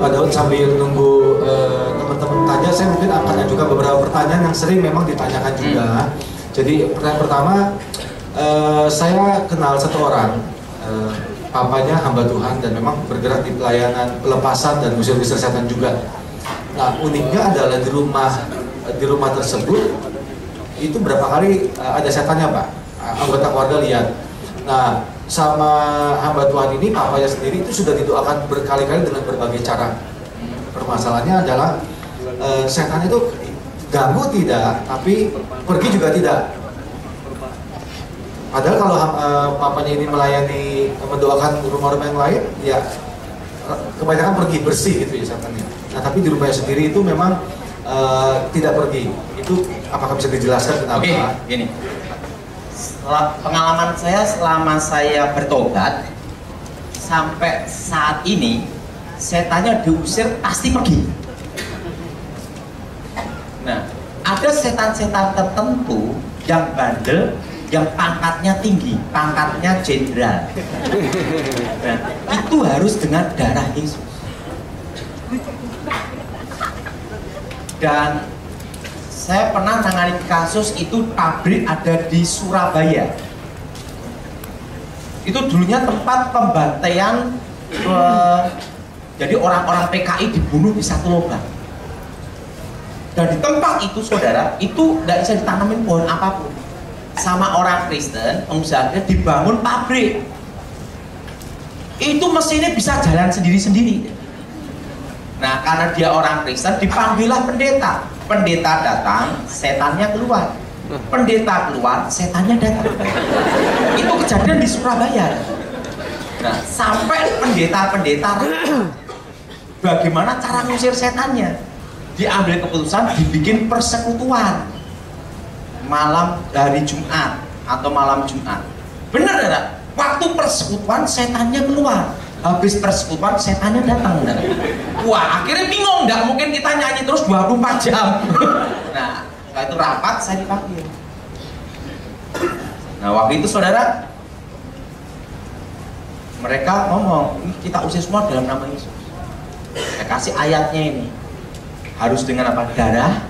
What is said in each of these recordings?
Pak Daud sambil nunggu teman-teman tanya, saya mungkin akan ajukan beberapa pertanyaan yang sering memang ditanyakan juga. Jadi pertanyaan pertama, saya kenal satu orang, papanya hamba Tuhan dan memang bergerak di pelayanan pelepasan dan usaha-usaha kesehatan juga. Nah, uniknya adalah di rumah tersebut itu berapa kali ada setannya, Pak. Anggota keluarga lihat. Nah, sama hamba Tuhan ini, papanya sendiri itu sudah didoakan berkali-kali dengan berbagai cara. Permasalahannya adalah setan itu ganggu tidak, tapi pergi juga tidak. Padahal kalau papanya ini melayani, mendoakan rumah-rumah yang lain, ya kebanyakan pergi bersih gitu ya setannya. Nah, tapi di rumahnya sendiri itu memang tidak pergi. Itu apakah bisa dijelaskan kenapa? Oke, gini. Pengalaman saya selama saya bertobat sampai saat ini, setannya diusir pasti pergi. Nah, ada setan-setan tertentu yang bandel, yang pangkatnya tinggi, pangkatnya jenderal. Nah, itu harus dengan darah Yesus. Dan saya pernah menangani kasus itu, pabrik ada di Surabaya. Itu dulunya tempat pembantaian, jadi orang-orang PKI dibunuh di satu lubang. Dan di tempat itu, saudara, itu tidak bisa ditanamin pohon apapun. Sama orang Kristen, pengusahanya dibangun pabrik. Itu mesinnya bisa jalan sendiri-sendiri. Nah, karena dia orang Kristen, dipanggillah pendeta. Pendeta datang, setannya keluar. Pendeta keluar, setannya datang. Itu kejadian di Surabaya. Nah, sampai pendeta-pendeta bagaimana cara ngusir setannya? Diambil keputusan, dibikin persekutuan malam hari Jumat atau malam Jumat. Benar tidak? Waktu persekutuan setannya keluar. Habis persekutuan setannya datang. Benar? Wah, akhirnya bingung, nggak mungkin kita nyanyi terus 24 jam. Nah, setelah itu rapat, saya dipanggil. Nah, waktu itu saudara, mereka ngomong, ini kita usir semua dalam nama Yesus. Saya kasih ayatnya ini. Harus dengan apa? Darah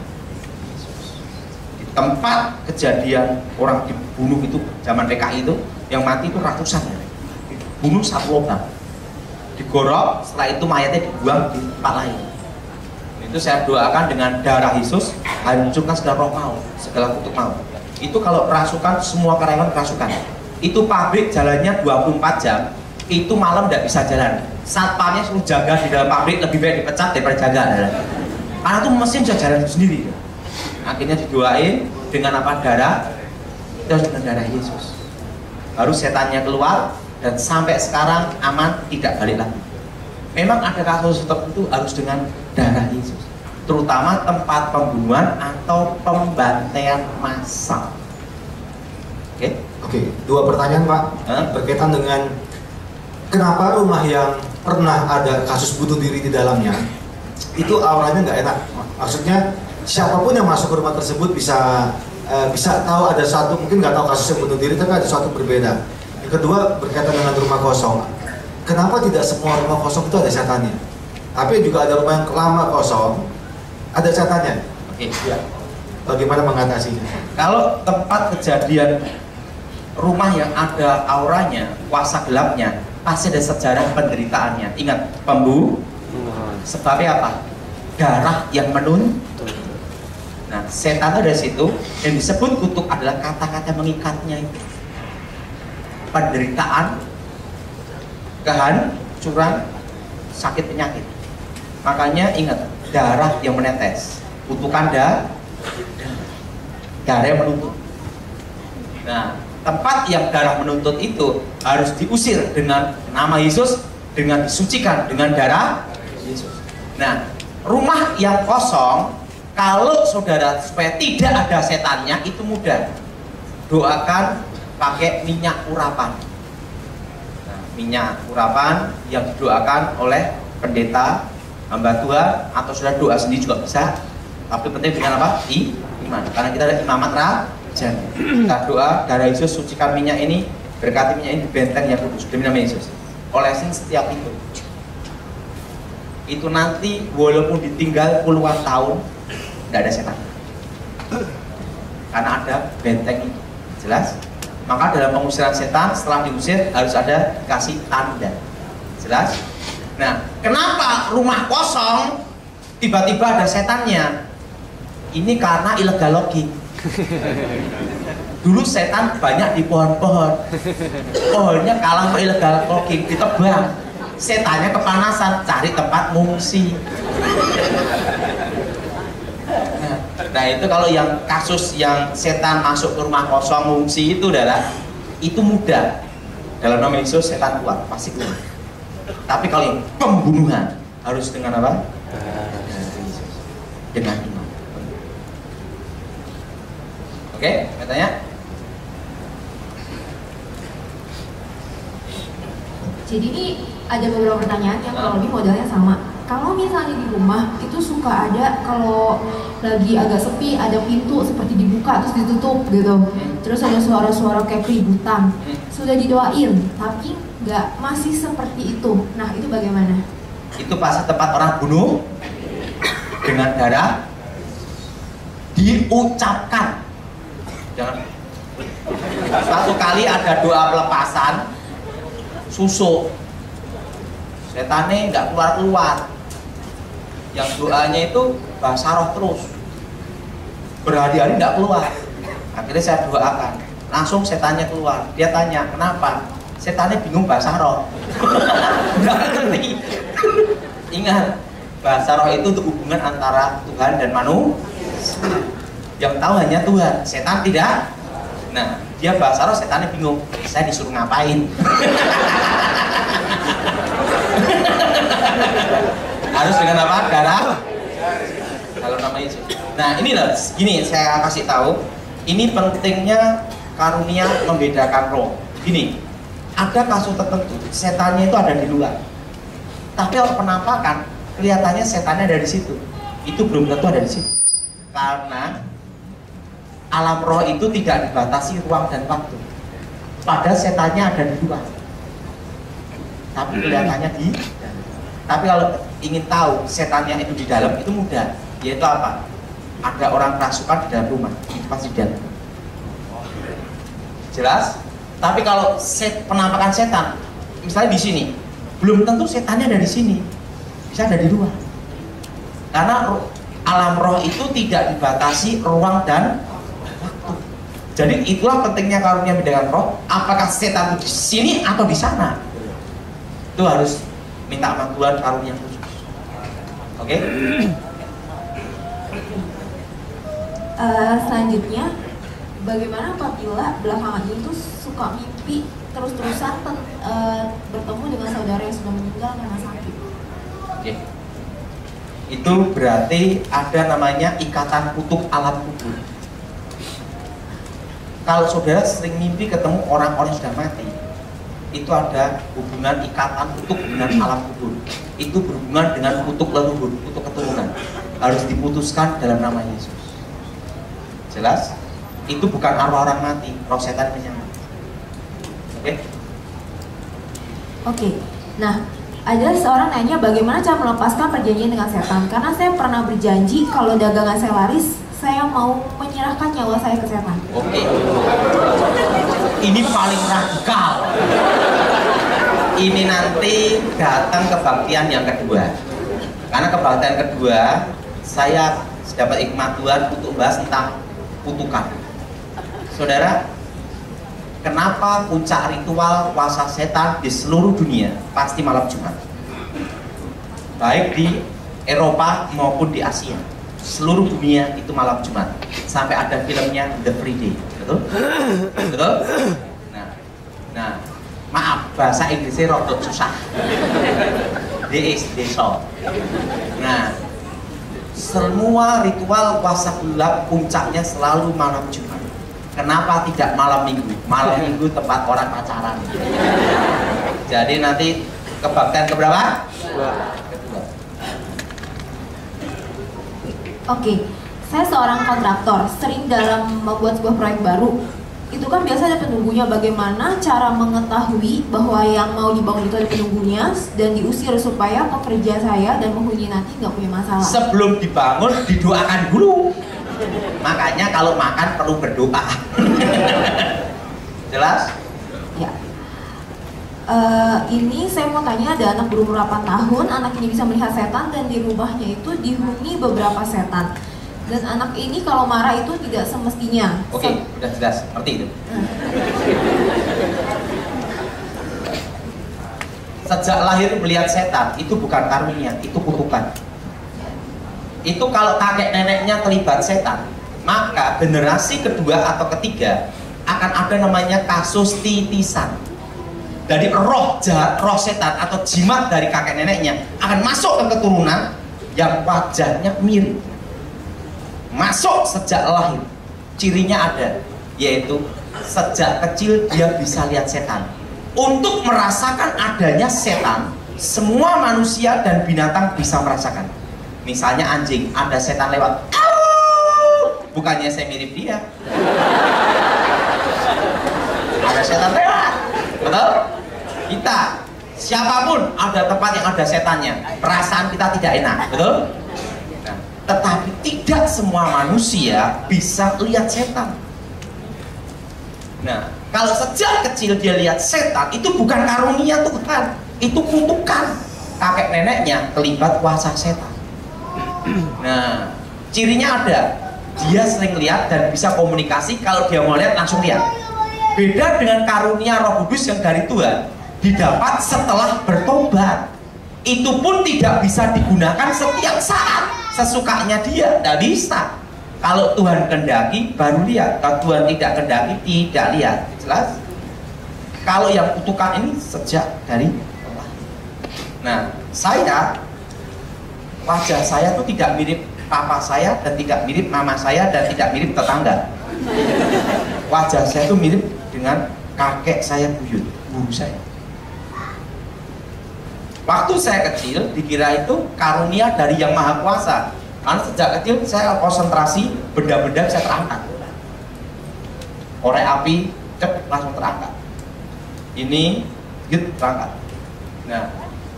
tempat kejadian orang dibunuh itu zaman PKI itu, yang mati itu ratusan, dibunuh satu lubang, digorok, setelah itu mayatnya dibuang di tempat lain. Itu saya doakan dengan darah Yesus, hancurkan segala roh maut, segala kutuk maut. Itu kalau rasukan, semua karyawan rasukan. Itu pabrik jalannya 24 jam, itu malam tidak bisa jalan. Satpamnya suruh jaga di dalam pabrik, lebih baik dipecat daripada jaga. Karena itu mesin bisa jalan sendiri. Akhirnya didoain dengan apa? Darah, dan dengan darah Yesus. Baru setannya keluar dan sampai sekarang aman, tidak balik lagi. Memang ada kasus tertentu harus dengan darah Yesus, terutama tempat pembunuhan atau pembantaian massal. Oke, dua pertanyaan, Pak, berkaitan dengan kenapa rumah yang pernah ada kasus bunuh diri di dalamnya itu auranya nggak enak. Maksudnya siapapun yang masuk ke rumah tersebut bisa tahu ada satu, mungkin nggak tahu kasus yang bunuh diri, tapi ada sesuatu berbeda. Yang kedua, berkaitan dengan rumah kosong. Kenapa tidak semua rumah kosong itu ada setannya? Tapi juga ada rumah yang lama kosong, ada setannya. Oke. Ya. Bagaimana mengatasinya? Kalau tempat kejadian rumah yang ada auranya, kuasa gelapnya, pasti ada sejarah penderitaannya. Ingat, sebabnya apa? Darah yang menuntut. Nah, setan ada situ, yang disebut kutuk adalah kata-kata mengikatnya itu. Penderitaan, kehancuran, sakit penyakit. Makanya ingat, darah yang menetes, kutukan darah yang menuntut. Nah, tempat yang darah menuntut itu harus diusir dengan nama Yesus, dengan disucikan dengan darah Yesus. Nah, rumah yang kosong, kalau saudara supaya tidak ada setannya, itu mudah. Doakan pakai minyak urapan. Nah, minyak urapan yang didoakan oleh pendeta, hamba Tuhan, atau saudara doa sendiri juga bisa. Tapi penting dengan apa? Iman. Karena kita ada imamat raja. Kita doa, darah Yesus sucikan minyak ini, berkati minyak ini di benteng yang kudus demi nama Yesus. Olesin setiap itu. itu nanti walaupun ditinggal puluhan tahun nggak ada setan, karena ada benteng itu. Jelas? Maka dalam pengusiran setan, setelah diusir harus ada kasih tanda. Jelas? Nah, kenapa rumah kosong tiba-tiba ada setannya? Ini karena illegal logging. Dulu setan banyak di pohon-pohon, pohonnya kalah sama illegal logging, ditebang. Setannya kepanasan, cari tempat ngungsi. Nah itu kalau yang kasus yang setan masuk ke rumah kosong ngungsi itu adalah itu mudah. Dalam nama Yesus setan keluar, pasti keluar. Tapi kalau yang pembunuhan harus dengan apa? Dengan iman. Oke, katanya. Jadi ini ada beberapa pertanyaan yang kurang lebih modelnya sama. Kalau misalnya di rumah itu suka ada kalau lagi agak sepi ada pintu seperti dibuka terus ditutup gitu. Terus ada suara-suara kayak keributan. Sudah didoain tapi nggak masih seperti itu. Nah itu bagaimana? Itu pasti tempat orang bunuh dengan darah diucapkan. Jangan. Satu kali ada doa pelepasan susuk. Setannya nggak keluar-keluar. Yang doanya itu bahasa roh terus. Berhari-hari nggak keluar. Akhirnya saya doakan. Langsung setannya keluar. Dia tanya, kenapa? Setannya bingung bahasa roh. Nggak ngerti. Ingat, bahasa roh itu untuk hubungan antara Tuhan dan manusia. Yang tahu hanya Tuhan. Setan tidak. Nah, dia bahasa roh, setannya bingung. Saya disuruh ngapain? Harus dengan apa? Darah. Kalau nama Yesus. Nah ini loh, gini saya kasih tahu. Ini pentingnya karunia membedakan roh. Gini, ada kasus tertentu setannya itu ada di luar. Tapi kalau penampakan kelihatannya setannya ada di situ. Itu belum tentu ada di situ. Karena alam roh itu tidak dibatasi ruang dan waktu. Padahal setannya ada di luar. Tapi kelihatannya di. Tapi kalau ingin tahu setannya itu di dalam itu mudah, yaitu apa? Ada orang kerasukan di dalam rumah, itu pasti di dalam. Jelas? Tapi kalau penampakan setan, misalnya di sini, belum tentu setannya ada di sini, bisa ada di luar. Karena alam roh itu tidak dibatasi ruang dan waktu. Jadi itulah pentingnya karunia membedakan roh. Apakah setan itu di sini atau di sana? Itu harus minta sama Tuhan karunia khusus. Oke? Selanjutnya, bagaimana apabila belakangan itu suka mimpi terus-terusan bertemu dengan saudara yang sudah meninggal karena sakit? Oke. Itu berarti ada namanya ikatan kutuk alam kubur. Kalau saudara sering mimpi ketemu orang-orang yang sudah mati, itu ada hubungan ikatan kutuk dengan alam kubur. Itu berhubungan dengan kutuk leluhur, kutuk keturunan. Harus diputuskan dalam nama Yesus. Jelas? Itu bukan arwah orang mati, roh setan menyamar. Oke? Oke. Nah, ada seorang nanya bagaimana cara melepaskan perjanjian dengan setan. Karena saya pernah berjanji kalau dagangan saya laris, saya mau menyerahkan nyawa saya ke setan. Oke. Ini paling radikal. Ini nanti datang kebaktian yang kedua. Karena kebaktian kedua saya dapat hikmat Tuhan untuk bahas tentang kutukan. Saudara, kenapa puncak ritual puasa setan di seluruh dunia pasti malam Jumat? Baik di Eropa maupun di Asia. Seluruh dunia itu malam Jumat. Sampai ada filmnya The Free Day. Betul? Betul? Nah, maaf bahasa Inggrisnya rodok susah. Deso. Nah, semua ritual puasa gelap puncaknya selalu malam Jumat. Kenapa tidak malam Minggu? Malam Minggu tempat orang pacaran. Jadi nanti kebaktian keberapa? Kedua. Oke, saya seorang kontraktor, sering dalam membuat sebuah proyek baru. itu kan biasa ada penunggunya. Bagaimana cara mengetahui bahwa yang mau dibangun itu ada penunggunya dan diusir supaya pekerja saya dan penghuni nanti nggak punya masalah? Sebelum dibangun didoakan dulu. Makanya kalau makan perlu berdoa. Jelas? Ya. Ini saya mau tanya, ada anak berumur 8 tahun, anak ini bisa melihat setan dan di rumahnya itu dihuni beberapa setan. Dan anak ini kalau marah itu tidak semestinya. Oke, udah jelas, seperti itu. Sejak lahir melihat setan, itu bukan karunia, itu kutukan. Itu kalau kakek neneknya terlibat setan, maka generasi kedua atau ketiga akan ada namanya kasus titisan. Dari roh jahat, roh setan atau jimat dari kakek neneknya akan masuk ke keturunan yang wajahnya mirip. Masuk sejak lahir, cirinya ada, yaitu sejak kecil dia bisa lihat setan. Untuk merasakan adanya setan, semua manusia dan binatang bisa merasakan. Misalnya anjing, ada setan lewat, bukannya saya mirip dia. Ada setan lewat, betul? Kita, siapapun ada tempat yang ada setannya, perasaan kita tidak enak, betul? Tetapi tidak semua manusia bisa lihat setan. Nah, kalau sejak kecil dia lihat setan, itu bukan karunia Tuhan, itu kutukan. Kakek neneknya terlibat kuasa setan. Nah, cirinya ada, dia sering lihat dan bisa komunikasi. Kalau dia mau lihat langsung lihat. Beda dengan karunia Roh Kudus yang dari Tuhan, didapat setelah bertobat. Itu pun tidak bisa digunakan setiap saat sesukanya dia, tidak bisa. Kalau Tuhan kendaki baru lihat, kalau Tuhan tidak kendaki tidak lihat. Jelas? Kalau yang kutukan ini sejak dari Allah. Nah, saya, wajah saya tuh tidak mirip papa saya dan tidak mirip mama saya dan tidak mirip tetangga. Wajah saya tuh mirip dengan kakek saya buyut, guru saya. Waktu saya kecil dikira itu karunia dari Yang Maha Kuasa. Karena sejak kecil saya konsentrasi, benda-benda bisa terangkat. Korek api, cep, langsung terangkat. Ini, gitu, terangkat. Nah,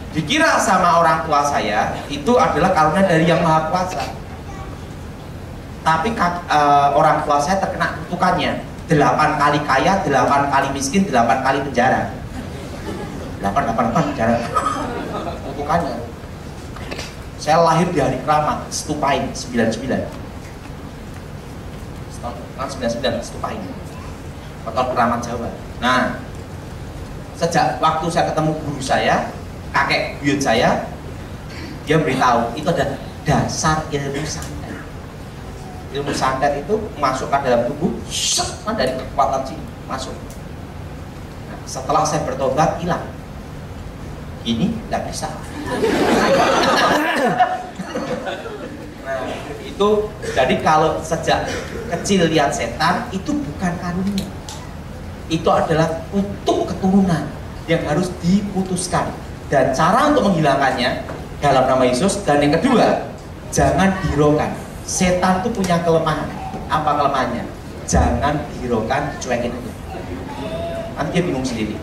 dikira sama orang tua saya itu adalah karunia dari Yang Maha Kuasa. Tapi orang tua saya terkena kutukannya. 8 kali kaya, 8 kali miskin, 8 kali penjara. 8 penjara. Kutukannya. Saya lahir di hari keramat, Stupain 99. Tahun 99 Stupain. Tahun keramat Jawa. Nah, sejak waktu saya ketemu guru saya, kakek buyut saya, dia beritahu itu ada dasar ilmu santet. Ilmu santet itu masukkan dalam tubuh, dari kekuatan sini masuk. Nah, setelah saya bertobat hilang. Ini tidak bisa. Nah, itu jadi kalau sejak kecil lihat setan itu bukan karunia. Itu adalah untuk keturunan yang harus diputuskan. Dan cara untuk menghilangkannya dalam nama Yesus. Dan yang kedua, jangan dihiraukan. Setan itu punya kelemahan. Apa kelemahannya? Jangan dihiraukan, dicuekin aja. Nanti dia bingung sendiri.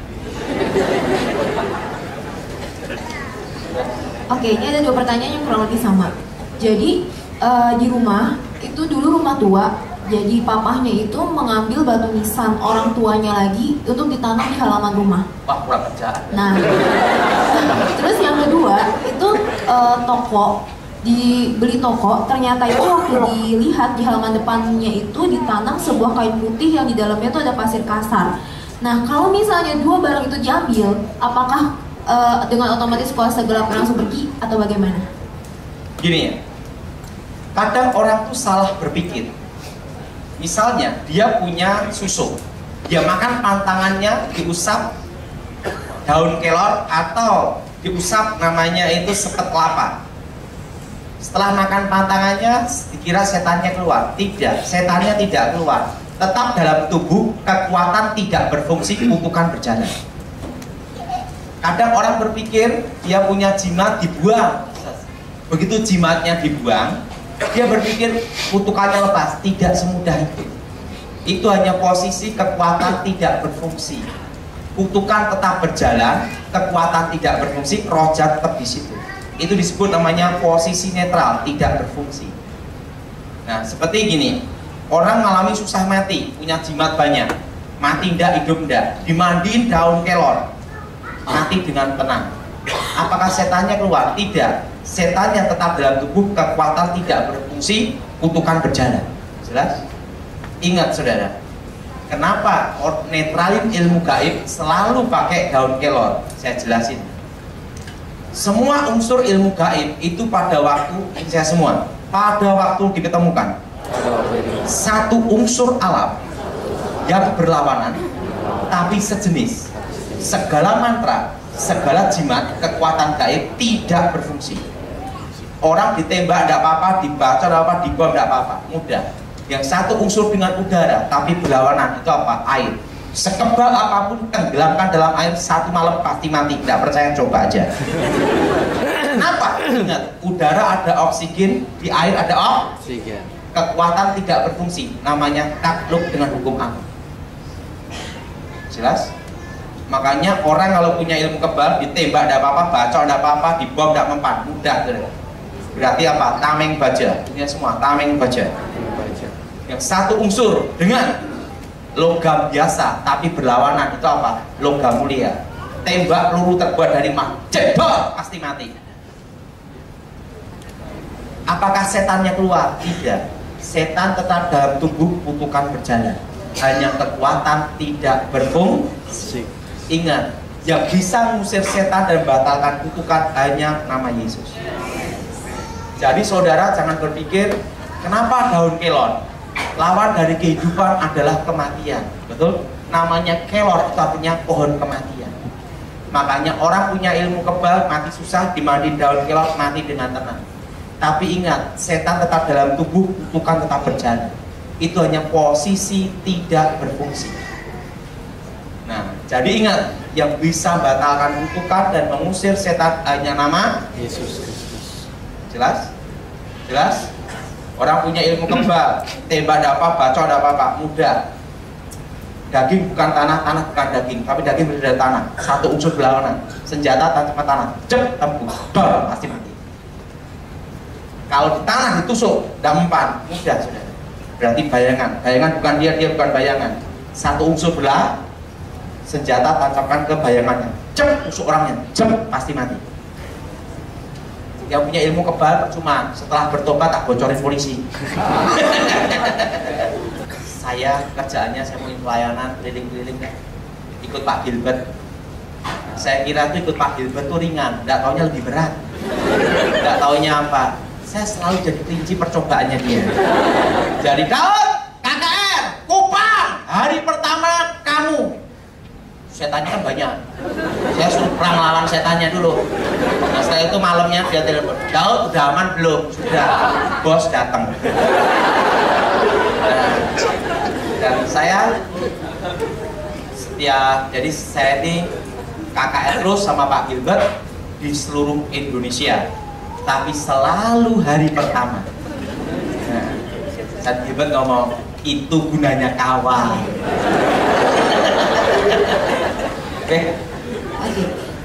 Oke, ini ada 2 pertanyaan yang kurang lebih sama. Jadi di rumah itu dulu rumah tua, jadi papahnya itu mengambil batu nisan orang tuanya lagi untuk ditanam di halaman rumah. Wah, kurang kerjaan. Nah, terus yang kedua itu toko, dibeli toko, ternyata itu waktu dilihat di halaman depannya itu ditanam sebuah kain putih yang di dalamnya itu ada pasir kasar. Nah, kalau misalnya 2 barang itu diambil, apakah dengan otomatis kuasa gelap langsung pergi atau bagaimana? Gini ya, kadang orang tuh salah berpikir. Misalnya dia punya susu, dia makan pantangannya diusap daun kelor atau diusap namanya itu sepet kelapa. Setelah makan pantangannya dikira setannya keluar. Tidak, setannya tidak keluar. Tetap dalam tubuh, kekuatan tidak berfungsi, kutukan berjalan. Kadang orang berpikir dia punya jimat dibuang. Begitu jimatnya dibuang, dia berpikir kutukannya lepas. Tidak semudah itu. Itu hanya posisi kekuatan tidak berfungsi. Kutukan tetap berjalan, kekuatan tidak berfungsi, roja tetap di situ. Itu disebut namanya posisi netral, tidak berfungsi. Nah, seperti gini, orang mengalami susah mati, punya jimat banyak, mati ndak, hidup ndak, dimandiin daun kelor, mati dengan tenang. Apakah setannya keluar? Tidak. Setannya tetap dalam tubuh, kekuatan tidak berfungsi, kutukan berjalan. Jelas? Ingat saudara, kenapa netralin ilmu gaib selalu pakai daun kelor? Saya jelasin. Semua unsur ilmu gaib itu pada waktu, saya semua, pada waktu diketemukan, satu unsur alam yang berlawanan tapi sejenis. Segala mantra, segala jimat, kekuatan gaib tidak berfungsi. Orang ditembak tidak apa-apa, dibaca tidak apa-apa, dibom tidak apa-apa, mudah. Yang satu unsur dengan udara tapi berlawanan, itu apa? Air. Sekebal apapun tenggelamkan dalam air, satu malam pasti mati. Tidak percaya, coba aja. Kenapa? Ingat, udara ada oksigen, di air ada oksigen. Kekuatan tidak berfungsi, namanya takluk dengan hukum alam. Jelas? Makanya orang kalau punya ilmu kebal, ditembak tidak apa-apa, baca tidak apa-apa, dibom tidak mempan, mudah. Berarti apa? Tameng baja. Ini semua tameng baja. Yang satu unsur dengan logam biasa tapi berlawanan, itu apa? Logam mulia. Tembak peluru terbuat dari emas, jebol, pasti mati. Apakah setannya keluar? Tidak. Setan tetap dalam tubuh, kutukan berjalan. Hanya kekuatan tidak berfungsi. Ingat, yang bisa mengusir setan dan batalkan kutukan hanya nama Yesus. Jadi saudara jangan berpikir, kenapa daun kelor? Lawan dari kehidupan adalah kematian, betul? Namanya kelor, itu artinya pohon kematian. Makanya orang punya ilmu kebal, mati susah, dimandiin daun kelor, mati dengan tenang. Tapi ingat, setan tetap dalam tubuh, kutukan tetap berjalan. Itu hanya posisi tidak berfungsi. Nah, jadi ingat, yang bisa batalkan kutukan dan mengusir setan hanya nama Yesus Kristus. Jelas? Jelas? Orang punya ilmu kebal, tembak ada apa, baca ada apa, mudah. Daging bukan tanah, tanah bukan daging, tapi daging dari tanah. Satu unsur berlawanan. Senjata tanpa tanah, cep, tembus, bam, pasti mati. Kalau di tanah ditusuk, tidak mempan, mudah sudah. Berarti bayangan, bayangan bukan dia, dia bukan bayangan. Satu unsur belah, senjata tancapkan ke bayangannya, cep, tusuk orangnya, cep, pasti mati. Yang punya ilmu kebal percuma, setelah bertobat tak bocorin polisi. Saya kerjaannya, saya mau pelayanan keliling-keliling kan, ikut Pak Gilbert. Saya kira tuh ikut Pak Gilbert tuh ringan, nggak taunya lebih berat. Nggak taunya apa, saya selalu jadi kelinci percobaannya dia. Jadi Daud, KKR, Kupang, hari pertama kamu, setannya kan banyak. Saya suruh perang lawan setannya dulu. Nah setelah itu malamnya dia telepon, Daud udah aman belum? Sudah, bos datang. Dan saya setiap, jadi saya ini KKR terus sama Pak Gilbert di seluruh Indonesia, tapi selalu hari pertama. Nah, Pak Gilbert ngomong, itu gunanya kawan. Oke.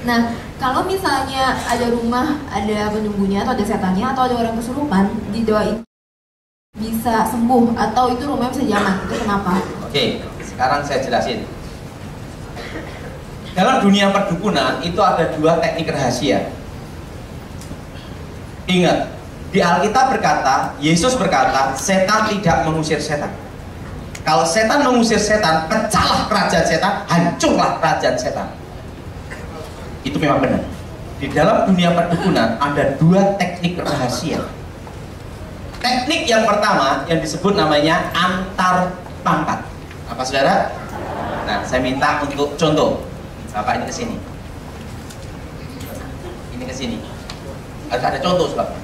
Nah, kalau misalnya ada rumah, ada penunggunya atau ada setannya atau ada orang kesurupan, didoain bisa sembuh atau itu rumahnya bisa diaman, itu kenapa? Oke, sekarang saya jelasin. Dalam dunia perdukunan itu ada dua teknik rahasia. Ingat, di Alkitab berkata, Yesus berkata, setan tidak mengusir setan. Kalau setan mengusir setan, pecahlah kerajaan setan, hancurlah kerajaan setan. Itu memang benar. Di dalam dunia perdukunan ada dua teknik rahasia. Teknik yang pertama yang disebut namanya antar pangkat. Apa saudara? Nah, saya minta untuk contoh. Bapak ini ke sini. Ini ke sini. Ada contoh sebab.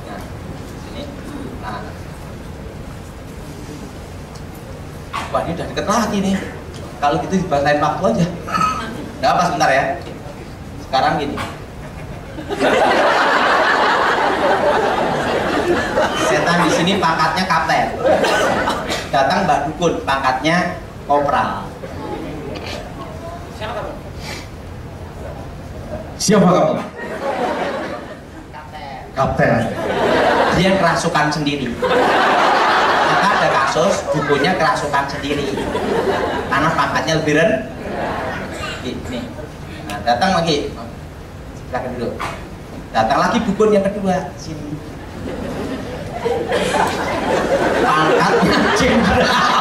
Nah, sini. Nah. Wah, ini udah deket lagi nih. Kalau gitu dibatalin waktu aja. Nggak apa, sebentar ya. Sekarang gini. Setan di sini pangkatnya kapten. Datang Mbak Dukun, pangkatnya kopral. Siapa kamu? Kapten. Kapten. Dia kerasukan sendiri. Maka ada kasus dukunnya kerasukan sendiri. Karena pangkatnya lebih rendah. Ini. Nah, datang lagi. Silakan dulu. Datang lagi dukun yang kedua. Sini. Pangkatnya jenderal.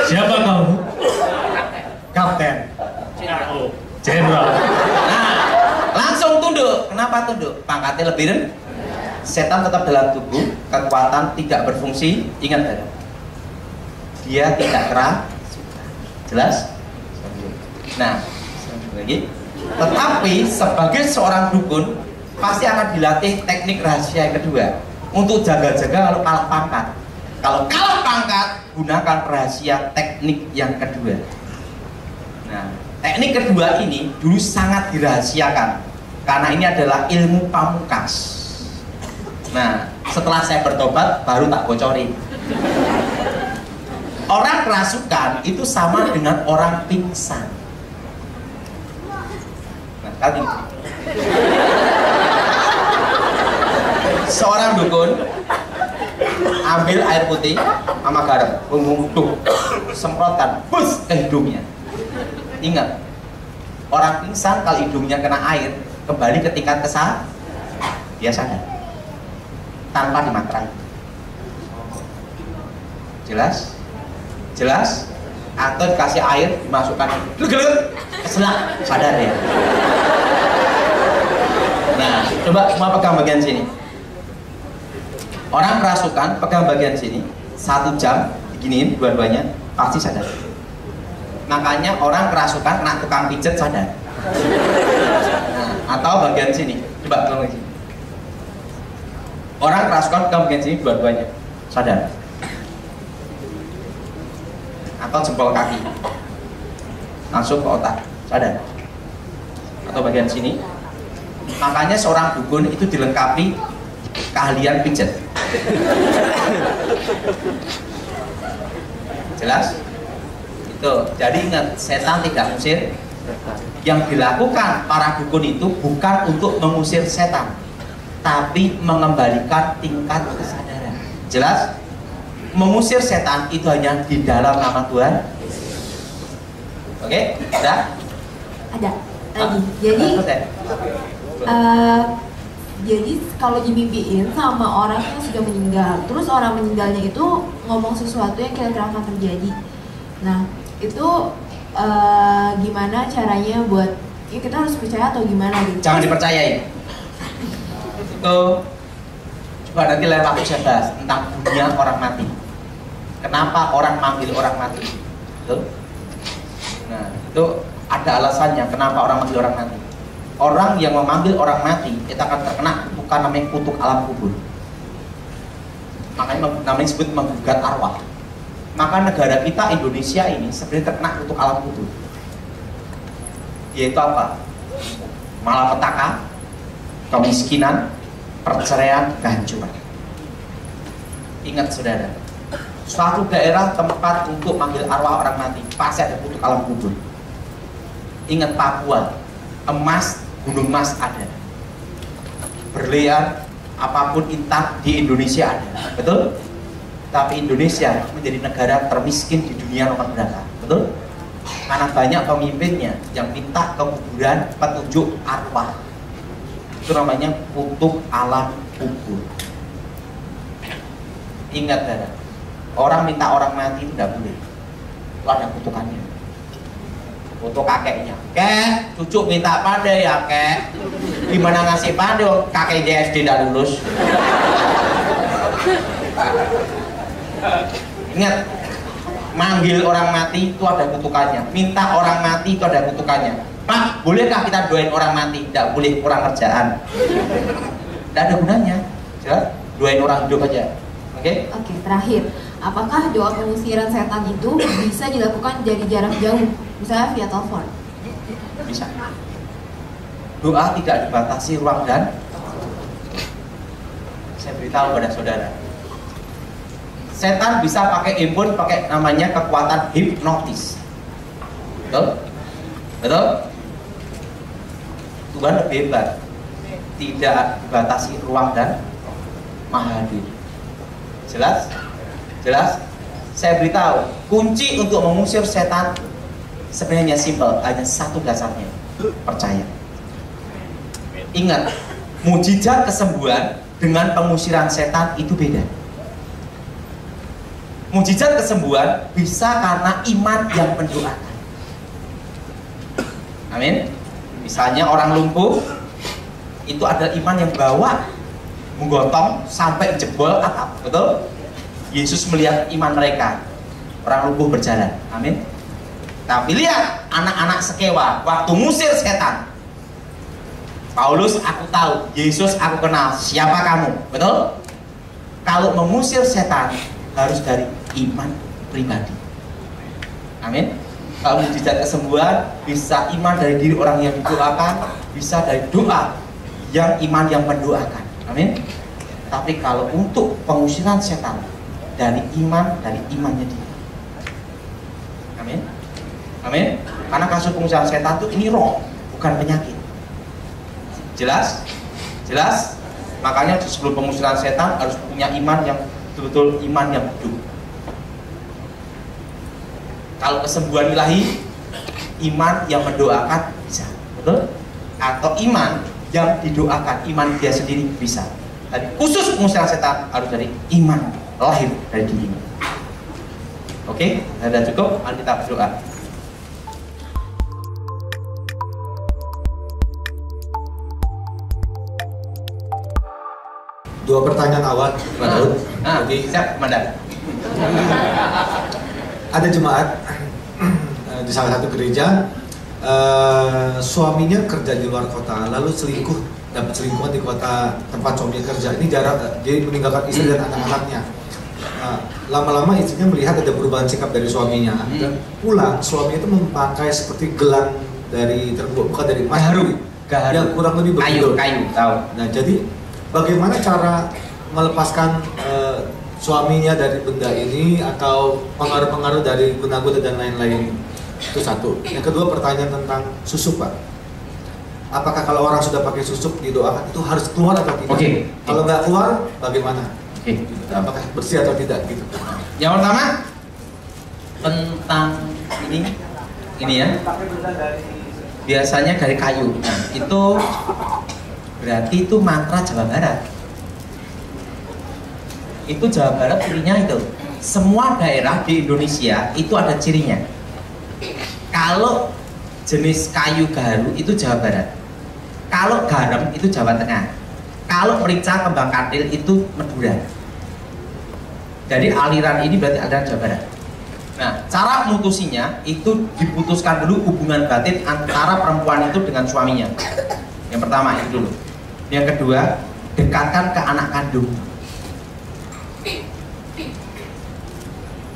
Siapa kamu? Kapten. Jenderal. Nah, langsung tunduk. Kenapa tunduk? Pangkatnya lebih rendah. Setan tetap dalam tubuh, kekuatan tidak berfungsi. Ingat ya, dia tidak keras. Jelas? Nah, lagi. Tetapi sebagai seorang dukun pasti akan dilatih teknik rahasia yang kedua untuk jaga-jaga kalau kalah pangkat. Kalau kalah pangkat, gunakan rahasia teknik yang kedua. Nah, teknik kedua ini dulu sangat dirahasiakan karena ini adalah ilmu pamungkas. Nah, setelah saya bertobat baru tak bocorin. Orang kerasukan itu sama dengan orang pingsan. Nah, kali seorang dukun ambil air putih sama garam, mengutuk, semprotkan, bus ke hidungnya. Ingat, orang pingsan kalau hidungnya kena air kembali ke tingkat kesadaran, dia sadar tanpa dimatrai. Jelas? Jelas? Atau dikasih air dimasukkan keselak, sadar ya. Nah, coba semua pegang bagian sini. Orang kerasukan pegang bagian sini 1 jam diginiin dua-duanya pasti sadar. Makanya orang kerasukan kena tukang pijet sadar. Nah, atau bagian sini, coba pegang sini. Orang kerasukan pegang bagian sini dua-duanya sadar. Atau jempol kaki langsung ke otak sadar. Atau bagian sini. Makanya seorang dukun itu dilengkapi keahlian pijet. Jelas? Itu. Jadi ingat, setan tidak usir. Yang dilakukan para dukun itu bukan untuk mengusir setan, tapi mengembalikan tingkat kesadaran. Jelas? Mengusir setan itu hanya di dalam nama Tuhan. Oke? Ada? Ada lagi. Jadi kalau dimimpiin sama orang yang sudah meninggal, terus orang meninggalnya itu ngomong sesuatu yang kira-kira akan terjadi. Nah, itu gimana caranya buat ya kita harus percaya atau gimana gitu? Jangan dipercayai. Itu coba nanti lain waktu saya bahas tentang dunia orang mati. Kenapa orang manggil orang mati? Tuh. Nah, itu ada alasannya kenapa orang manggil orang mati. Orang yang memanggil orang mati itu akan terkena bukan namanya kutuk alam kubur. Makanya namanya disebut menggugat arwah. Maka negara kita Indonesia ini sebenarnya terkena kutuk alam kubur. Yaitu apa? Malapetaka, kemiskinan, perceraian, kehancuran. Ingat saudara, suatu daerah tempat untuk manggil arwah orang mati pasti ada kutuk alam kubur. Ingat Papua, emas, gunung emas ada, berlian, apapun intan di Indonesia ada, betul? Tapi Indonesia menjadi negara termiskin di dunia nomor berapa, betul? Karena banyak pemimpinnya yang minta ke kuburan petunjuk arwah. Itu namanya kutuk alam kubur. Ingat saudara, orang minta orang mati itu tidak boleh, itu ada kutukannya. Foto kakeknya, kek, cucu minta pandai ya kek. Gimana ngasih pandai, kakek JSD tidak lulus. Ingat, manggil orang mati itu ada kutukannya. Minta orang mati itu ada kutukannya. Pak, bolehkah kita doain orang mati? Tidak boleh, kurang kerjaan. Tidak ada gunanya. Jelas? Doain orang hidup aja. Oke? Oke, terakhir. Apakah doa pengusiran setan itu bisa dilakukan dari jarak jauh? Misalnya via telepon? Bisa. doa tidak dibatasi ruang dan saya beritahu pada saudara, setan bisa pakai handphone, pakai namanya kekuatan hipnotis. Betul? Betul? Tuhan lebih hebat, tidak dibatasi ruang dan maha hadir. Jelas? Jelas? Saya beritahu, kunci untuk mengusir setan sebenarnya simpel, hanya satu dasarnya, percaya. Ingat, mujizat kesembuhan dengan pengusiran setan itu beda. Mujizat kesembuhan bisa karena iman yang mendoakan. Amin. Misalnya orang lumpuh, itu ada iman yang bawa menggotong sampai jebol atap, betul? Yesus melihat iman mereka, orang lumpuh berjalan. Amin. Tapi lihat anak-anak sekewa waktu musir setan. Paulus, aku tahu, Yesus aku kenal, siapa kamu? Betul? Kalau mengusir setan harus dari iman pribadi. Amin. Kalau mujizat kesembuhan bisa iman dari diri orang yang didoakan, bisa dari doa yang iman yang mendoakan. Amin. Tapi kalau untuk pengusiran setan dari imannya dia. Amin. Amin. Karena kasus pengusiran setan itu ini roh, bukan penyakit. Jelas? Jelas? Makanya sebelum pengusiran setan harus punya iman yang betul-betul iman yang hidup. Kalau kesembuhan ilahi, iman yang mendoakan bisa, betul? Atau iman yang didoakan, iman dia sendiri bisa. Tadi khusus pengusiran setan harus dari iman lahir dari dirinya. Oke, sudah cukup. Mari kita berdoa. Dua pertanyaan awal, Pak Daud. Jadi siap, Komandan. Ada jemaat di salah satu gereja, suaminya kerja di luar kota, lalu dapat selingkuhan di kota tempat suaminya kerja. Ini jarak, jadi meninggalkan istri dan anak-anaknya. Lama-lama istrinya melihat ada perubahan sikap dari suaminya, dan pulang suaminya itu memakai seperti gelang dari terbuat bukan dari emas, yang kurang lebih begitu. Kayu, tahu. Nah, jadi bagaimana cara melepaskan suaminya dari benda ini atau pengaruh-pengaruh dari guna-guna dan lain-lain? Itu satu. Yang kedua, pertanyaan tentang susuk, Pak. Apakah kalau orang sudah pakai susuk didoakan itu harus keluar atau tidak? Kalau nggak keluar, bagaimana? Apakah bersih atau tidak? Gitu. Yang pertama tentang ini ya. Biasanya dari kayu. Nah, itu berarti itu mantra Jawa Barat. Itu Jawa Barat cirinya itu. Semua daerah di Indonesia itu ada cirinya. Kalau jenis kayu gaharu itu Jawa Barat. Kalau garam itu Jawa Tengah. Kalau merica kembang kantil itu Madura. Jadi aliran ini berarti aliran Jawa Barat. Nah, cara mutusinya itu diputuskan dulu hubungan batin antara perempuan itu dengan suaminya. Yang pertama itu dulu. Yang kedua, dekatkan ke anak kandung.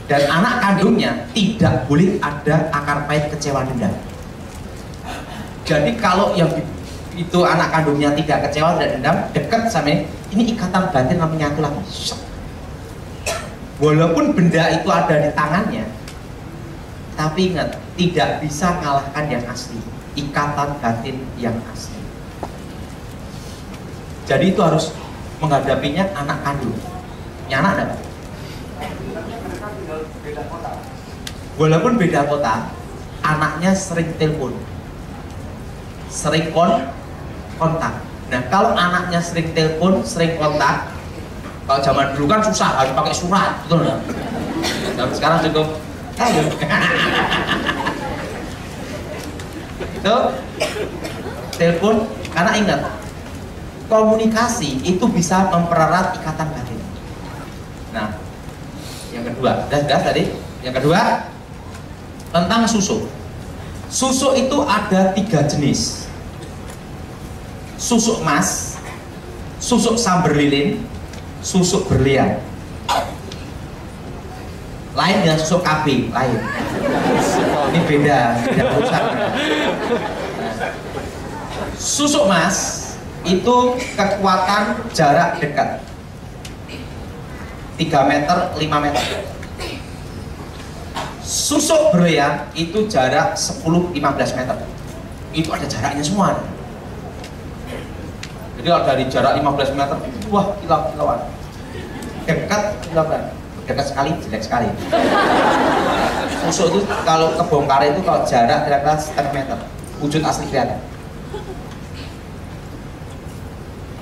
Dan anak kandungnya tidak boleh ada akar pahit kecewa dendam. Jadi kalau yang itu anak kandungnya tidak kecewa dan dendam, dekat sama ini ikatan batin namanya menyatu lagi. Walaupun benda itu ada di tangannya, tapi ingat tidak bisa mengalahkan yang asli, ikatan batin yang asli. Jadi itu harus menghadapinya anak kandung. Yang anak ada. Walaupun beda kota, anaknya sering telepon, sering kontak. Nah, kalau anaknya sering telepon, sering kontak, kalau zaman dulu kan susah, harus pakai surat, betul nggak? Dan sekarang cukup, ayo. Itu telepon, karena ingat, komunikasi itu bisa mempererat ikatan batin. Nah, yang kedua, sudah tadi. Yang kedua, tentang susuk. Susuk itu ada 3 jenis. Susuk emas, susuk samber lilin, susuk berlian. Lain dengan susuk KB, lain. Ini beda urusan. Susuk mas itu kekuatan jarak dekat 3 meter, 5 meter. Susuk berlian itu jarak 10-15 meter. Itu ada jaraknya semua. Jadi kalau dari jarak 15 meter itu wah kilau-kilauan. Dekat kilauan. Dekat sekali, jelek sekali. Susuk itu kalau kebongkar itu kalau jarak kira-kira setengah meter. Wujud asli kelihatan.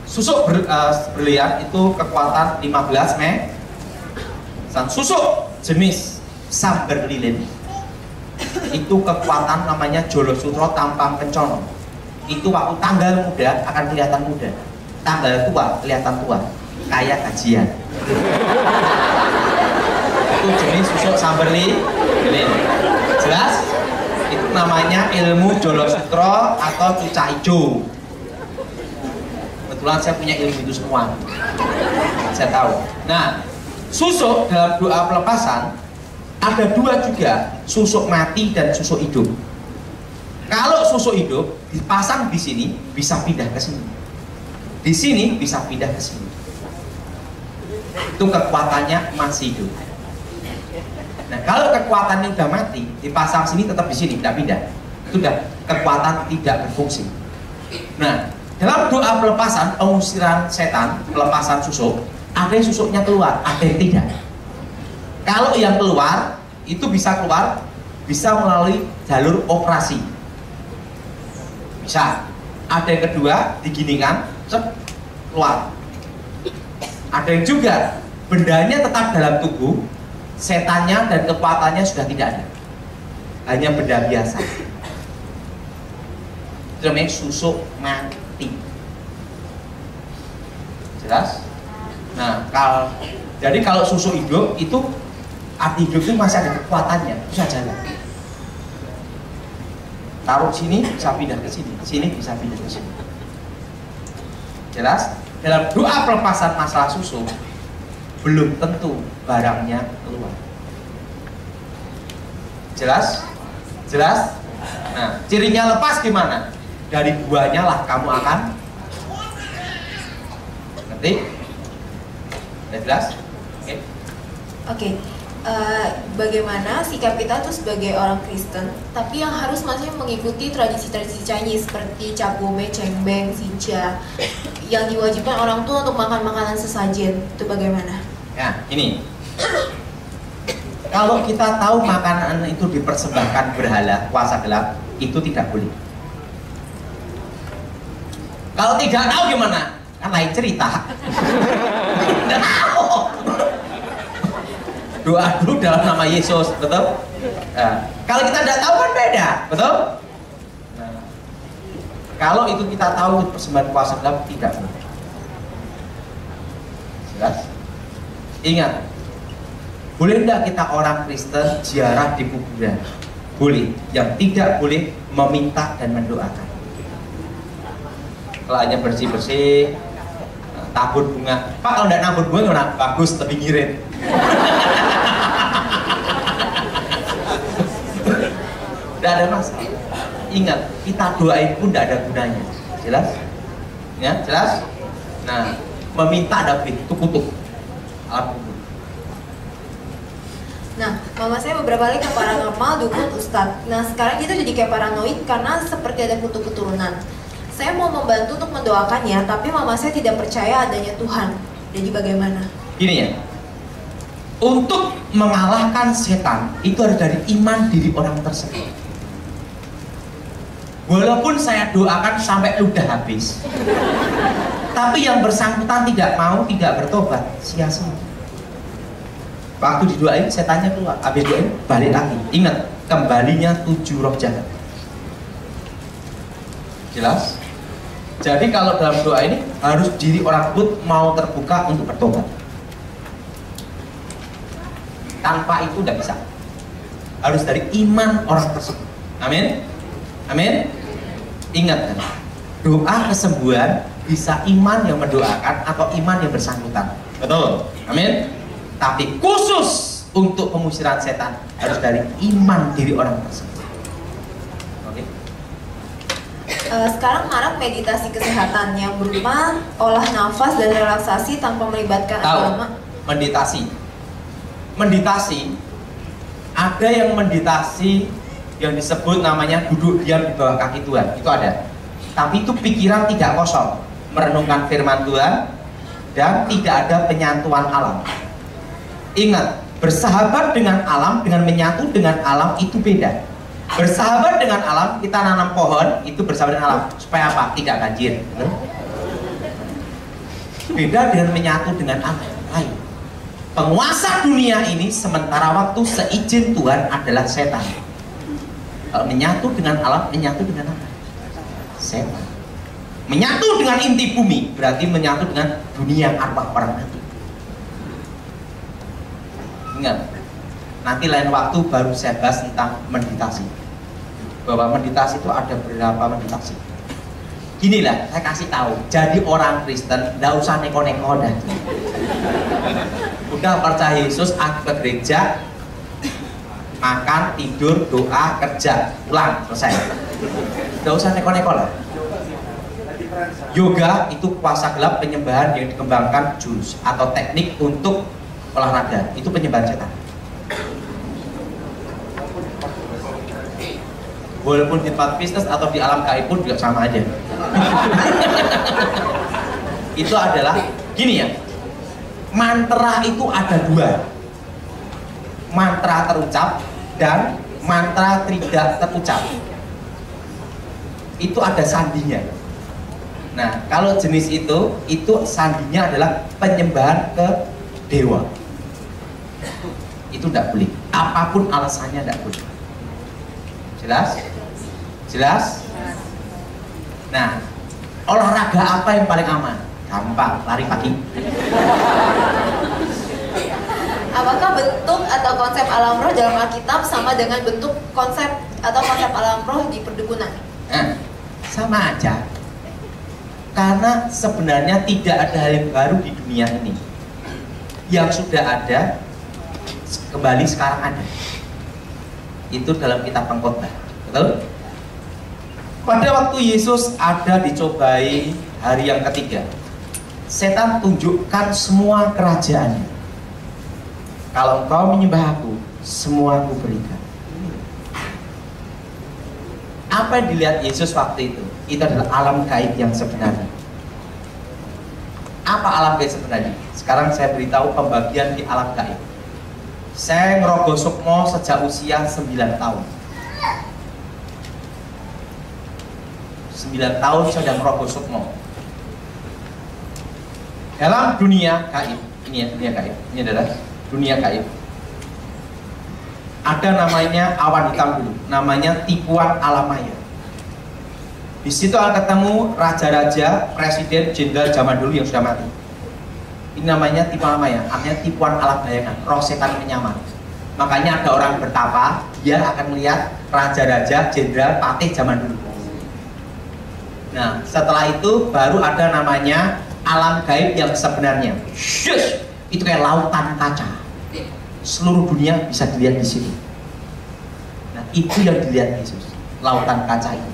Susuk berlian itu kekuatan 15 meter. Susuk jenis samber lilin itu kekuatan namanya Jolo Sutro tampang kencono. Itu waktu tanggal muda akan kelihatan muda, tanggal tua kelihatan tua, kayak gajian. Itu jenis susuk samber lilin. Jelas? Itu namanya ilmu Jolo Sutro atau cucak hijau. Kebetulan saya punya ilmu itu semua, saya tahu. Nah, susuk dalam doa pelepasan ada 2 juga, susuk mati dan susuk hidup. Kalau susuk hidup dipasang di sini bisa pindah ke sini, di sini bisa pindah ke sini. Itu kekuatannya masih hidup. Nah, kalau kekuatannya udah mati dipasang sini tetap di sini tidak pindah, itu udah kekuatan tidak berfungsi. Nah, dalam doa pelepasan pengusiran setan, pelepasan susuk, ada yang susuknya keluar, ada yang tidak. Kalau yang keluar, itu bisa keluar, bisa melalui jalur operasi. Bisa. Ada yang kedua, diginikan, cep, keluar. Ada yang juga, bendanya tetap dalam tubuh, setannya dan kekuatannya sudah tidak ada. Hanya benda biasa. Itu namanya susuk mati. Jelas? Nah, jadi kalau susuk hidup itu arti hidup itu masih ada kekuatannya, bisa jalan. Taruh sini bisa pindah ke sini, sini bisa pindah ke sini. Jelas? Dalam doa pelepasan masalah susuk belum tentu barangnya keluar. Jelas? Jelas? Nah, cirinya lepas gimana? Dari buahnya lah kamu akan ngerti? Udah jelas? Oke. Oke. Bagaimana sikap kita tuh sebagai orang Kristen, tapi yang harus masih mengikuti tradisi-tradisi Chinese seperti cap gome, cengbeng, xinjia, yang diwajibkan orang tua untuk makan makanan sesajen, itu bagaimana? Ya, ini. Kalau kita tahu makanan itu dipersembahkan berhala, kuasa gelap, itu tidak boleh. Kalau tidak tahu gimana? Kan lain cerita. Tidak tahu. Doa dulu dalam nama Yesus, betul? Nah, kalau kita tidak tahu kan beda, betul? Nah, kalau itu kita tahu persembahan kuasa gelap tidak boleh. Jelas? Ingat, boleh tidak kita orang Kristen ziarah di kuburan? Boleh. Yang tidak boleh meminta dan mendoakan. Kalau hanya bersih-bersih, tabur bunga. Pak, kalau tidak nabur bunga gimana? Bagus, lebih ngirit. Tidak ada masalah. Ingat, kita doain pun tidak ada gunanya. Jelas? Ya, jelas? Nah, meminta ada itu kutuk. Nah, mama saya beberapa kali ke paranormal dukun Ustadz. Nah, sekarang kita jadi kayak paranoid karena seperti ada kutuk keturunan. Saya mau membantu untuk mendoakannya, tapi mama saya tidak percaya adanya Tuhan. Jadi bagaimana? Gini ya, untuk mengalahkan setan itu harus dari iman diri orang tersebut. Walaupun saya doakan sampai ludah habis, tapi yang bersangkutan tidak mau, tidak bertobat, sia-sia. Waktu didoain setannya keluar, habis doain balik lagi. Ingat, kembalinya 7 roh jahat. Jelas? Jadi kalau dalam doa ini harus diri orang tersebut mau terbuka untuk bertobat. Tanpa itu tidak bisa. Harus dari iman orang tersebut. Amin. Amin. Ingat kan, doa kesembuhan bisa iman yang mendoakan atau iman yang bersangkutan. Betul. Amin. Tapi khusus untuk pengusiran setan harus dari iman diri orang tersebut. Oke. sekarang marak meditasi kesehatan yang berupa olah nafas dan relaksasi tanpa melibatkan agama. Meditasi. Meditasi, ada yang meditasi yang disebut namanya duduk diam di bawah kaki Tuhan, itu ada. Tapi itu pikiran tidak kosong, merenungkan firman Tuhan dan tidak ada penyatuan alam. Ingat, bersahabat dengan alam dengan menyatu dengan alam itu beda. Bersahabat dengan alam, kita nanam pohon, itu bersahabat dengan alam. Supaya apa? Tidak banjir. Beda dengan menyatu dengan alam lain. Penguasa dunia ini sementara waktu seizin Tuhan adalah setan. Kalau menyatu dengan alam, menyatu dengan apa? Setan. Menyatu dengan inti bumi, berarti menyatu dengan dunia arwah orang mati. Ingat, nanti lain waktu baru saya bahas tentang meditasi. Bahwa meditasi itu ada beberapa meditasi. Ginilah, saya kasih tahu. Jadi orang Kristen, nggak usah neko-neko dah. Udah percaya Yesus, aku ke gereja, makan, tidur, doa, kerja, pulang, selesai. Nggak usah neko-neko lah. Yoga itu puasa gelap, penyembahan yang dikembangkan jurus atau teknik untuk olahraga, itu penyembahan setan. Walaupun di tempat bisnis atau di alam gaib pun juga sama aja. Itu adalah gini ya, mantra itu ada dua, mantra terucap dan mantra tidak terucap. Itu ada sandinya. Nah, kalau jenis itu sandinya adalah penyembahan ke dewa. Itu tidak boleh, apapun alasannya tidak boleh. Jelas? Jelas? Nah, olahraga apa yang paling aman? Gampang, lari pagi. Apakah bentuk atau konsep alam roh dalam Alkitab sama dengan bentuk konsep atau konsep alam roh di perdukunan? Nah, sama aja. Karena sebenarnya tidak ada hal yang baru di dunia ini. Yang sudah ada, kembali sekarang ada. Itu dalam kitab Pengkhotbah. Betul? Pada waktu Yesus ada dicobai hari yang ketiga, setan tunjukkan semua kerajaannya. Kalau engkau menyembah aku, semua aku berikan. Apa yang dilihat Yesus waktu itu? Itu adalah alam gaib yang sebenarnya. Apa alam gaib sebenarnya? Sekarang saya beritahu pembagian di alam gaib. Saya ngerogoh sukmo sejak usia 9 tahun. 9 tahun saya sudah merogoh sukmo. Dalam dunia gaib, ini ya dunia gaib. Ini adalah dunia gaib. Ada namanya awan hitam dulu, namanya tipuan alam maya. Di situ akan ketemu raja-raja, presiden, jenderal zaman dulu yang sudah mati. Ini namanya tipuan alam maya, artinya tipuan alam bayangan, roh setan menyamar. Makanya ada orang bertapa, dia akan melihat raja-raja, jenderal, patih zaman dulu. Nah, setelah itu baru ada namanya alam gaib yang sebenarnya. Shush! Itu kayak lautan kaca. Seluruh dunia bisa dilihat di sini. Nah, itu yang dilihat Yesus, lautan kaca itu.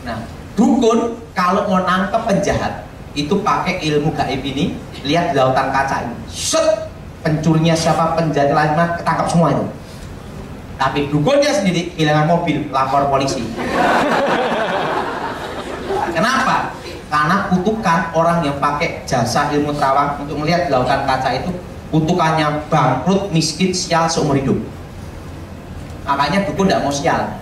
Nah, dukun kalau mau nangkep penjahat itu pakai ilmu gaib ini, lihat di lautan kaca ini. Set, pencurinya siapa, penjahat lainnya ketangkap semua itu. Tapi dukunnya sendiri kehilangan mobil, lapor polisi. Kenapa? Karena kutukan orang yang pakai jasa ilmu terawang untuk melihat di lautan kaca itu, kutukannya bangkrut, miskin, sial seumur hidup. Makanya dukun tidak mau sial.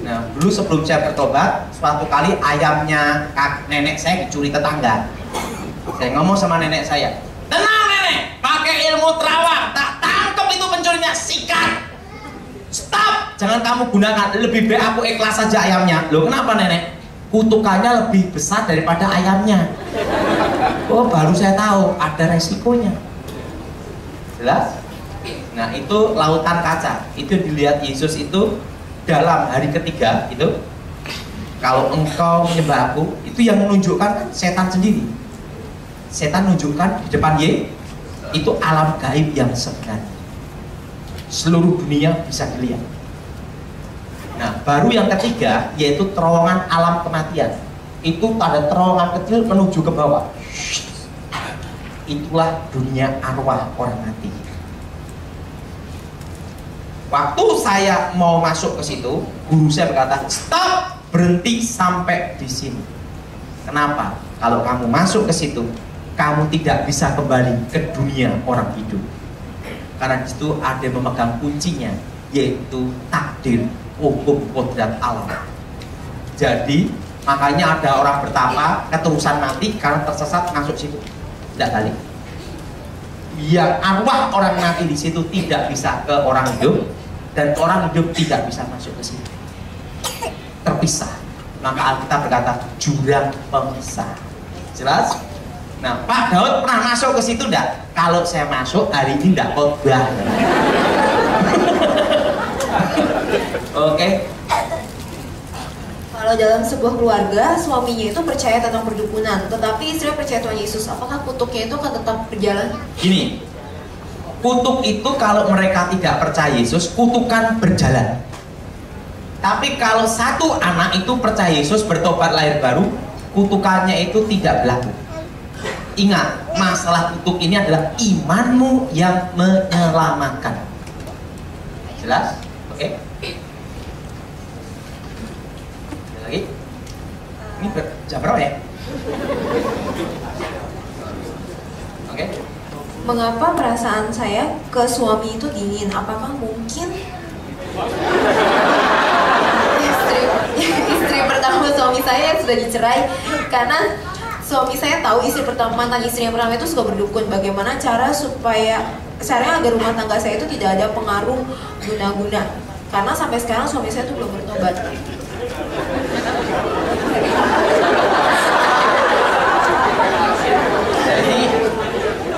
Nah, dulu sebelum saya bertobat, suatu kali ayamnya nenek saya dicuri tetangga. Saya ngomong sama nenek saya, tenang nenek, pakai ilmu terawang, tak tangkap itu pencurinya, sikat. Stop, jangan kamu gunakan, lebih baik aku ikhlas saja ayamnya. Loh kenapa nenek? Kutukannya lebih besar daripada ayamnya. Oh, baru saya tahu ada resikonya. Jelas? Nah, itu lautan kaca. Itu dilihat Yesus itu dalam hari ketiga itu. Kalau engkau menyembah aku, itu yang menunjukkan setan sendiri. Setan menunjukkan di depan itu alam gaib yang sebenarnya. Seluruh dunia bisa dilihat. Nah, baru yang ketiga yaitu terowongan alam kematian. Itu ada terowongan kecil menuju ke bawah. Itulah dunia arwah orang mati. Waktu saya mau masuk ke situ, guru saya berkata, "Stop, berhenti sampai di sini." Kenapa? Kalau kamu masuk ke situ, kamu tidak bisa kembali ke dunia orang hidup. Karena di situ ada yang memegang kuncinya, yaitu takdir, hukum kodrat alam. Jadi makanya ada orang bertapa keterusan mati karena tersesat masuk situ, tidak balik. Yang arwah orang mati di situ tidak bisa ke orang hidup, dan orang hidup tidak bisa masuk ke situ, terpisah. Maka Alkitab berkata jurang pemisah. Jelas? Nah, Pak Daud pernah masuk ke situ enggak? Kalau saya masuk hari ini enggak khotbah. Oke. Kalau dalam sebuah keluarga, suaminya itu percaya tentang perdukunan, tetapi istri percaya Tuhan Yesus. Apakah kutuknya itu akan tetap berjalan? Gini, kutuk itu kalau mereka tidak percaya Yesus, kutukan berjalan. Tapi kalau satu anak itu percaya Yesus, bertobat lahir baru, kutukannya itu tidak berlaku. Ingat, masalah kutuk ini adalah imanmu yang menyelamatkan. Jelas? Oke? Lagi? Ini jam berapa ya? Oke? Mengapa perasaan saya ke suami itu dingin? Apakah mungkin istri pertama suami saya yang sudah dicerai? Karena suami saya tahu mantan istri yang pertama itu suka berdukun. Bagaimana caranya agar rumah tangga saya itu tidak ada pengaruh guna-guna? Karena sampai sekarang suami saya itu belum bertobat. Jadi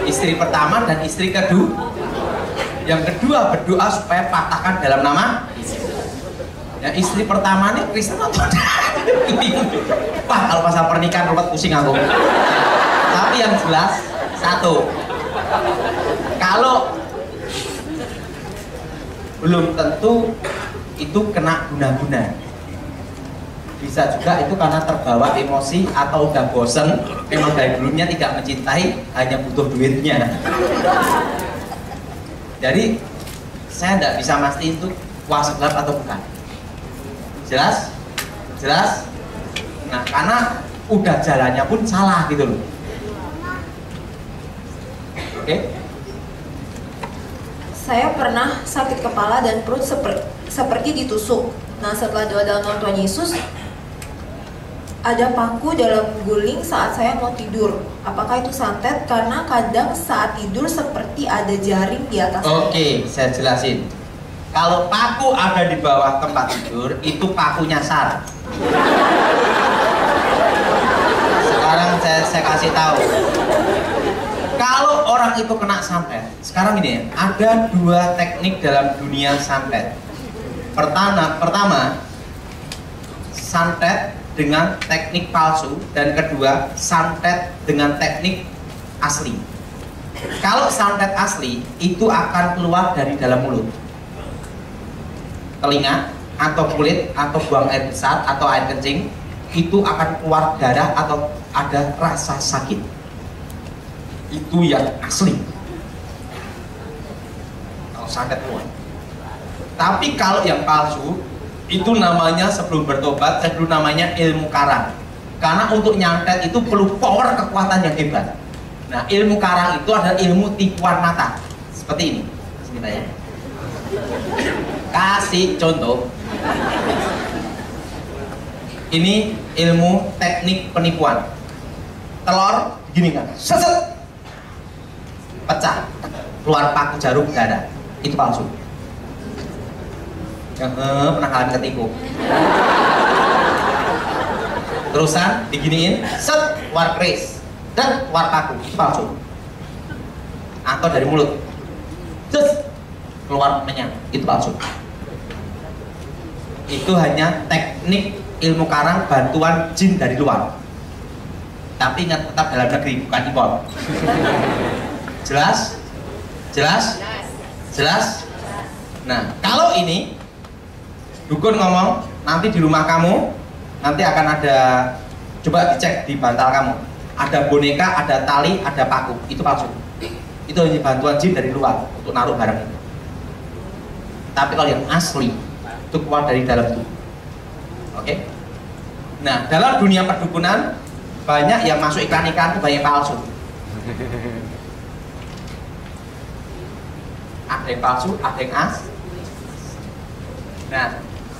istri pertama dan istri kedua. Yang kedua berdoa supaya patahkan dalam nama. Ya, istri pertama nih Kristen atau Pak, kalau pasal pernikahan ruwet pusing aku. Tapi yang jelas satu, kalau belum tentu itu kena guna-guna. Bisa juga itu karena terbawa emosi atau udah bosen, memang dari dulunya tidak mencintai, hanya butuh duitnya. Jadi saya tidak bisa mastiin itu kuasa gelap atau bukan. Jelas? Jelas? Nah, karena udah jalannya pun salah gitu loh. Oke? Saya pernah sakit kepala dan perut seperti ditusuk. Nah, setelah doa dalam nama Tuhan Yesus, ada paku dalam guling saat saya mau tidur. Apakah itu santet? Karena kadang saat tidur seperti ada jaring di atas. Oke, saya jelasin. Kalau paku ada di bawah tempat tidur, itu paku nyasar. Sekarang saya kasih tahu. Kalau orang itu kena santet, sekarang ini ada dua teknik dalam dunia santet. Pertama, santet dengan teknik palsu, dan kedua, santet dengan teknik asli. Kalau santet asli, itu akan keluar dari dalam mulut, telinga, atau kulit, atau buang air besar, atau air kencing, itu akan keluar darah atau ada rasa sakit. Itu yang asli. Kalau santet keluar. Tapi kalau yang palsu, itu namanya sebelum bertobat, sebelum namanya ilmu karang. Karena untuk nyantet itu perlu power kekuatan yang hebat. Nah, ilmu karang itu adalah ilmu tipuan mata. Seperti ini. Sebentar ya. Kasih contoh. Ini ilmu teknik penipuan. Telur gini kan, seset, pecah, keluar paku jarum darah. Itu palsu. Yang pernah kalian ketipu. Terusan diginiin, set, keluar keris, dan keluar paku. Itu palsu. Atau dari mulut, set, keluar menyang, itu palsu. Itu hanya teknik ilmu karang bantuan jin dari luar. Tapi ingat, tetap dalam negeri, bukan impor. Jelas? Jelas? Jelas? Nah, kalau ini Dukun ngomong, nanti di rumah kamu nanti akan ada, coba dicek di bantal kamu, ada boneka, ada tali, ada paku. Itu palsu. Itu hanya bantuan jin dari luar untuk naruh barang itu. Tapi kalau yang asli itu keluar dari dalam tubuh. Oke? Nah, dalam dunia perdukunan banyak yang masuk iklan-iklan itu banyak palsu. Ada yang palsu, ada yang asli. Nah,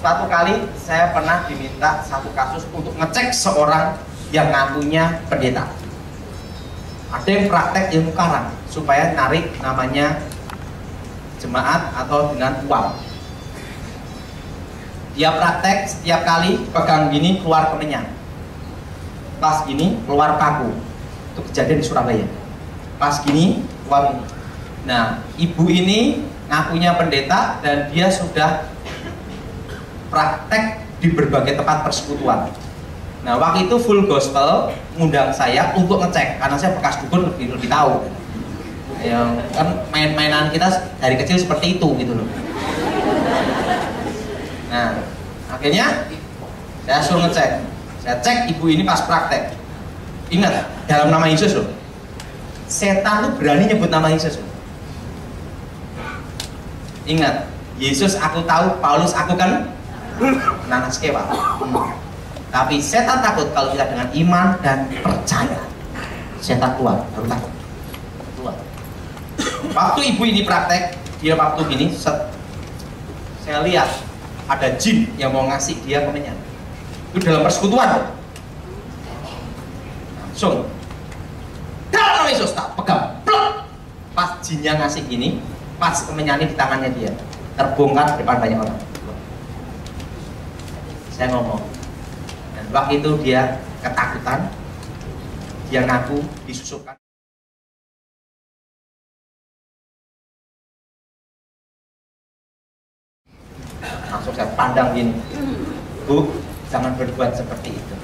suatu kali saya pernah diminta satu kasus untuk ngecek seorang yang ngakunya pendeta. Ada yang praktek ilmu karang supaya narik namanya jemaat atau dengan uang. Dia praktek setiap kali pegang gini keluar kemenyan, pas gini keluar paku. Itu kejadian di Surabaya. Pas gini keluar ini. Nah, ibu ini ngakunya pendeta dan dia sudah praktek di berbagai tempat persekutuan. Nah, waktu itu Full Gospel ngundang saya untuk ngecek karena saya bekas dukun lebih tahu. Yang kan main-mainan kita dari kecil seperti itu gitu loh. Nah, akhirnya saya suruh ngecek. Saya cek ibu ini pas praktek. Ingat, dalam nama Yesus loh. Setan tuh berani nyebut nama Yesus loh. Ingat, Yesus aku tahu, Paulus aku kan nanas kewa. Tapi setan takut kalau kita dengan iman dan percaya. Setan keluar, baru takut. Keluar. Waktu ibu ini praktek, dia waktu gini, saya lihat ada jin yang mau ngasih dia kemenyan. Itu dalam persekutuan. Langsung dalam nama Yesus tak pegang, plok. Pas jinnya ngasih gini, pas kemenyannya di tangannya dia, terbongkar di depan banyak orang. Saya ngomong, dan waktu itu dia ketakutan, dia ngaku disusupkan. Langsung saya pandang gini, Bu, jangan berbuat seperti itu.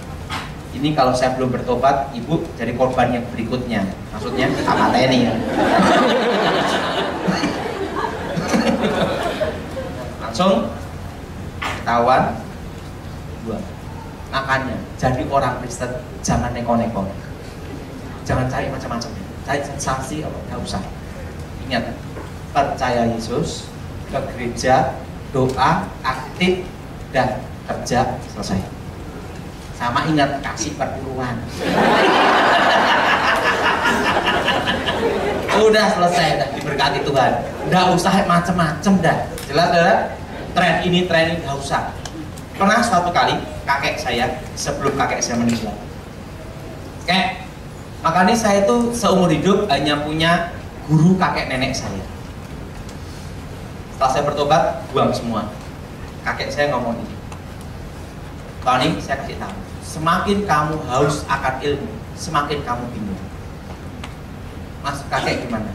Ini kalau saya belum bertobat, ibu jadi korban yang berikutnya. Maksudnya apa ini ya? Langsung ketahuan. Dua. Makanya jadi orang Kristen jangan neko-neko, jangan cari macam-macam, cari sensasi, nggak usah. Ingat, percaya Yesus, ke gereja, doa, aktif, dan kerja, selesai. Sama ingat, kasih perpuluhan. Udah selesai, udah diberkati Tuhan. Nggak usah macam-macam dah. Jelas dah, tren ini nggak usah. Pernah suatu kali kakek saya, sebelum kakek saya meninggal, makanya saya itu seumur hidup hanya punya guru kakek nenek saya. Setelah saya bertobat, buang semua. Kakek saya ngomong ini, Tony, saya kasih tahu, semakin kamu haus akan ilmu, semakin kamu bingung. Mas, kakek gimana?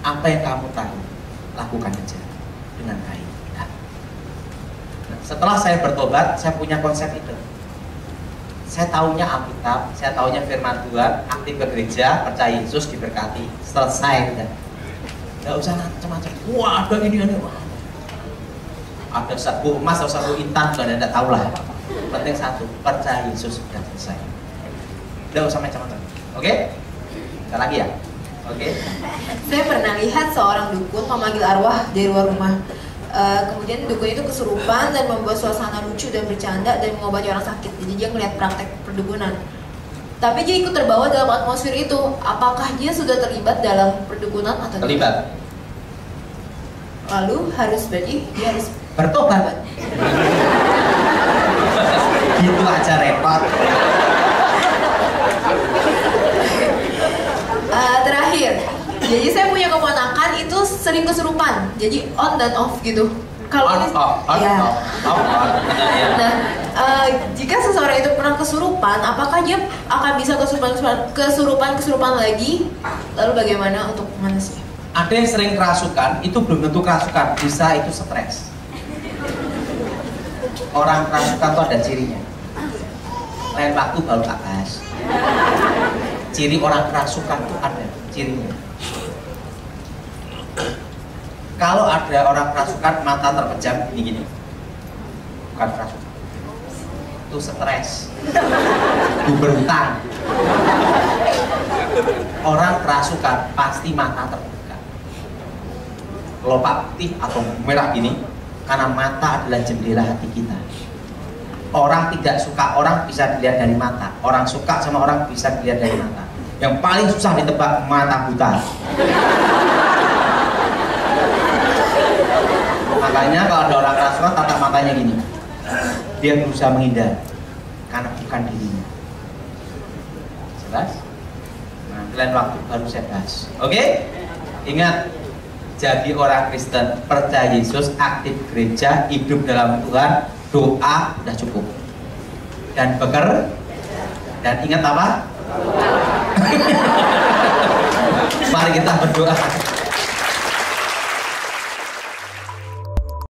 Apa yang kamu tahu, lakukan aja dengan baik. Setelah saya bertobat, saya punya konsep itu. Saya taunya Alkitab, saya taunya firman Tuhan, aktif ke gereja, percaya Yesus, diberkati, selesai udah. Nggak usah macam-macam. Wah, ada ini. Wah. Ada satu emas atau satu intan, nggak tahu lah. Penting satu, percaya Yesus, sudah selesai. Nggak usah macam-macam. Oke? Sekali lagi ya. Oke? Saya pernah lihat seorang dukun memanggil arwah dari luar rumah. Kemudian dukun itu kesurupan dan membuat suasana lucu dan bercanda dan mengobati orang sakit. Jadi dia melihat praktek perdukunan. Tapi dia ikut terbawa dalam atmosfer itu. Apakah dia sudah terlibat dalam perdukunan atau tidak? Terlibat. Lalu berarti dia harus bertobat. Gitu aja repot. Terakhir, jadi saya punya keponakan itu sering kesurupan, jadi on dan off gitu. Kalau off. Nah, jika seseorang itu pernah kesurupan, apakah dia akan bisa kesurupan lagi? Lalu bagaimana untuk manusia? Ada yang sering kerasukan, itu belum tentu kerasukan, bisa itu stres. Orang kerasukan itu ada cirinya. Lain waktu baru tak bahas. Ciri orang kerasukan itu ada cirinya. Kalau ada orang kerasukan mata terpejam gini-gini, bukan kerasukan. Itu stres, berhutang. Orang kerasukan pasti mata terbuka, kelopak putih atau merah gini, karena mata adalah jendela hati kita. Orang tidak suka orang bisa dilihat dari mata, orang suka sama orang bisa dilihat dari mata. Yang paling susah ditebak mata buta. Makanya kalau ada orang kerasukan tatap matanya gini, dia berusaha menghindar karena bukan dirinya. Jelas? Nah, lain waktu baru saya bahas. Oke? Ingat, jadi orang Kristen, percaya Yesus, aktif gereja, hidup dalam Tuhan, doa udah cukup. Dan dan ingat apa? Mari kita berdoa.